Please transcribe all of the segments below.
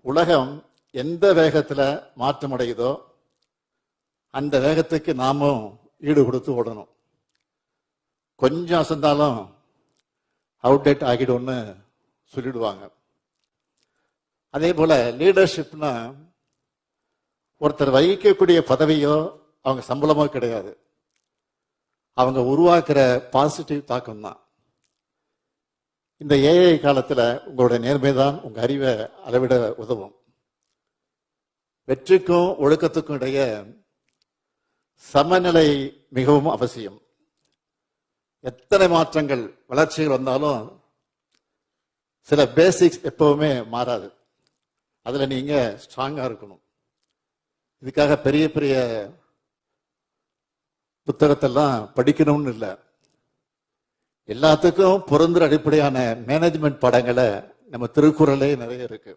உலகம் எந்த வேகத்தில் மாற்றமடையுதோ அந்த வேகத்துக்கு நாமும் ஈடு கொடுத்து ஓடணும். கொஞ்சம் அசந்தாலும் அவுடேட் ஆகிடும்னு சொல்லிடுவாங்க. அதே போல லீடர்ஷிப்னா ஒருத்தர் வகிக்கக்கூடிய பதவியோ அவங்க சம்பளமோ கிடையாது, அவங்க உருவாக்குற பாசிட்டிவ் தாக்கம் தான். இந்த ஏஐ காலத்தில் உங்களுடைய நேர்மை தான் உங்க அறிவை அளவிட உதவும். வெற்றிக்கும் ஒழுக்கத்துக்கும் இடையே சமநிலை மிகவும் அவசியம். எத்தனை மாற்றங்கள் வளர்ச்சிகள் வந்தாலும் சில பேசிக்ஸ் எப்பவுமே மாறாது. அதுல நீங்க ஸ்ட்ராங்கா இருக்கணும். இதுக்காக பெரிய பெரிய புத்தகத்தெல்லாம் படிக்கணும்னு இல்லை. எல்லாத்துக்கும் பொருந்துற அடிப்படையான மேனேஜ்மெண்ட் படங்களை நம்ம திருக்குறளே நிறைய இருக்கு.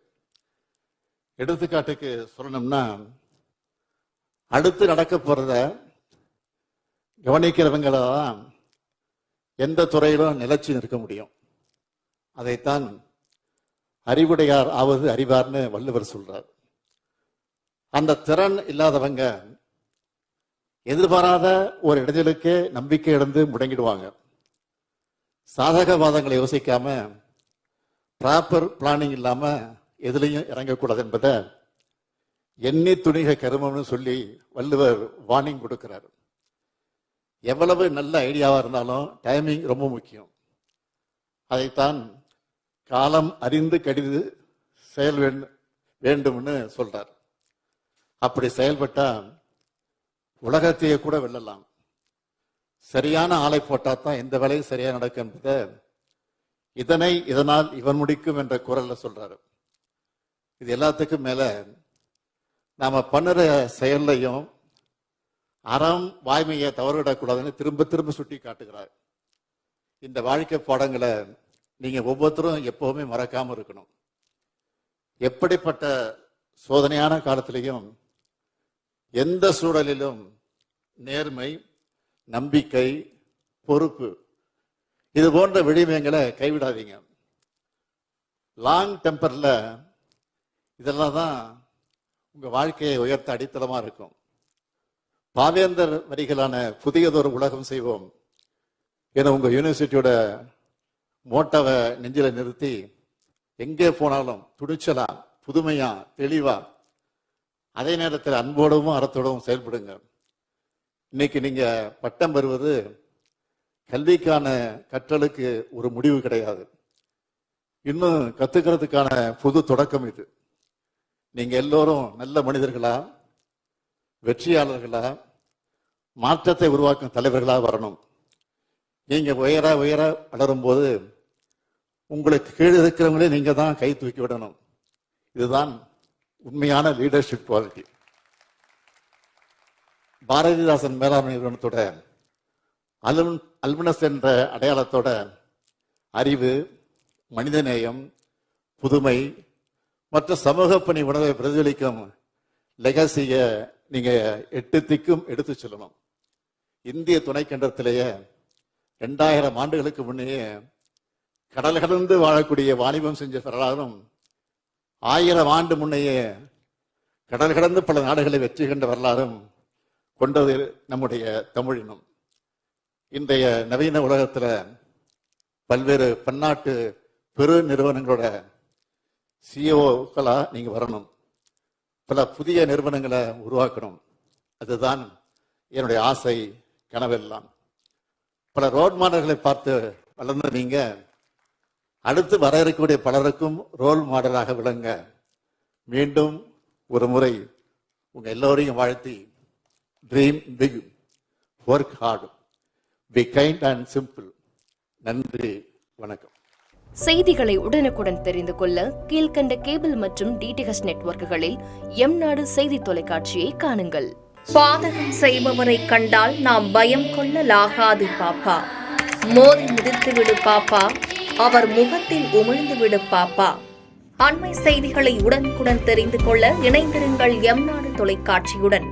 எடுத்துக்காட்டுக்கு சொல்லணும்னா, அடுத்து நடக்க போறத கவனிக்கிறவங்கள தான் எந்த துறையிலும் நிலைச்சு நிற்க முடியும். அதைத்தான் அறிவுடையார் ஆவது அறிவார்னு வள்ளுவர் சொல்றார். அந்த திறன் இல்லாதவங்க எதிர்பாராத ஒரு இடைஞ்சலுக்கே நம்பிக்கை இழந்து முடங்கிடுவாங்க. சாதகவாதங்களை யோசிக்காம ப்ராப்பர் பிளானிங் இல்லாம எதுலையும் இறங்கக்கூடாது என்பதை எண்ணி துணிக கருமம்னு சொல்லி வள்ளுவர் வார்னிங் கொடுக்கிறார். எவ்வளவு நல்ல ஐடியாவா இருந்தாலும் டைமிங் ரொம்ப முக்கியம். அதைத்தான் காலம் அறிந்து கடிது செயல் வேண்டும்னு சொல்றார். அப்படி செயல்பட்டா உலகத்தையே கூட வெல்லலாம். சரியான ஆளை போட்டா தான் எந்த வேலையும் சரியா நடக்கும் என்பதை இதனால் இவன் முடிக்கும் என்ற குரல்ல சொல்றாரு. இது எல்லாத்துக்கும் மேல நாம பண்ணுற செயல்லையும் அறம் வாய்மையை தவறுவிடக்கூடாதுன்னு திரும்ப திரும்ப சுட்டி காட்டுகிறார். இந்த வாழ்க்கை பாடங்களை நீங்க ஒவ்வொருத்தரும் எப்பவுமே மறக்காம இருக்கணும். எப்படிப்பட்ட சோதனையான காலத்திலையும் எந்த சூழலிலும் நேர்மை, நம்பிக்கை, பொறுப்பு இது போன்ற விழுமியங்களை கைவிடாதீங்க. லாங் டெம்பர்ல இதெல்லாம் தான் உங்க வாழ்க்கையை உயர்த்த அடித்தளமா இருக்கும். பாவேந்தர் வரிகளான புதியதொரு உலகம் செய்வோம் என உங்க யூனிவர்சிட்டியோட மோட்டாவை நெஞ்சில நிறுத்தி எங்கே போனாலும் துணிச்சலா, புதுமையா, தெளிவா, அதே நேரத்தில் அன்போடவும் அறத்தோடவும் செயல்படுங்க. இன்னைக்கு நீங்க பட்டம் பெறுவது கல்விக்கான கற்றலுக்கு ஒரு முடிவு கிடையாது, இன்னும் கத்துக்கிறதுக்கான புது தொடக்கம் இது. நீங்க எல்லோரும் நல்ல மனிதர்களா, வெற்றியாளர்களா, மாற்றத்தை உருவாக்கும் தலைவர்களா வரணும். நீங்க உயர உயர வளரும் போது உங்களுக்கு கீழே இருக்கிறவங்களே நீங்க தான் கை தூக்கி விடணும். இதுதான் உண்மையான லீடர்ஷிப் குவாலிட்டி. பாரதிதாசன் மேலாண்மை நிறுவனத்தோட அல்பினஸ் என்ற அடையாளத்தோட அறிவு, மனிதநேயம், புதுமை மற்ற சமூக பணி உணர்வை பிரதிபலிக்கும் லெகசிய நீங்க 8 திக்கும் எடுத்து சொல்லணும். இந்திய துணைக்கண்டத்திலேயே 2000 ஆண்டுகளுக்கு முன்னையே கடல் கடந்து வாழக்கூடிய வாணிபம் செஞ்ச வரலாறும், 1000 ஆண்டு முன்னையே கடல் கடந்து பல நாடுகளை வெற்றி கண்ட வரலாறும் கொண்டது நம்முடைய தமிழினம். இன்றைய நவீன உலகத்துல பல்வேறு பன்னாட்டு பெரு நிறுவனங்களோட சிஇஓக்களா நீங்க வரணும். பல புதிய நிறுவனங்களை உருவாக்கணும். அதுதான் என்னுடைய ஆசை, கனவெல்லாம். பல ரோல் மாடல்களை பார்த்து வளர்ந்த நீங்க அடுத்து வர இருக்கக்கூடிய பலருக்கும் ரோல் மாடலாக விளங்க மீண்டும் ஒரு முறை உங்க எல்லோரையும் வாழ்த்தி, dream big, work hard, be kind and simple. நன்றி, வணக்கம். செய்திகளை உடனுக்குடன் தெரிந்து கொள்ள கீழ்கண்ட கேபிள் மற்றும் டிடிஹெச் நெட்வொர்க்குகளில் எம்நாடு செய்தி தொலைக்காட்சியை காணுங்கள். பாதகம் செய்பவரை கண்டால் நாம் பயம் கொள்ளலாகாது பாப்பா. மோதி மிதித்து விடு பாப்பா, அவர் முகத்தில் உமிழ்ந்து விடு பாப்பா. அண்மை செய்திகளை உடனுக்குடன் தெரிந்து கொள்ள இணைந்திருங்கள் எம்நாடு தொலைக்காட்சியுடன்.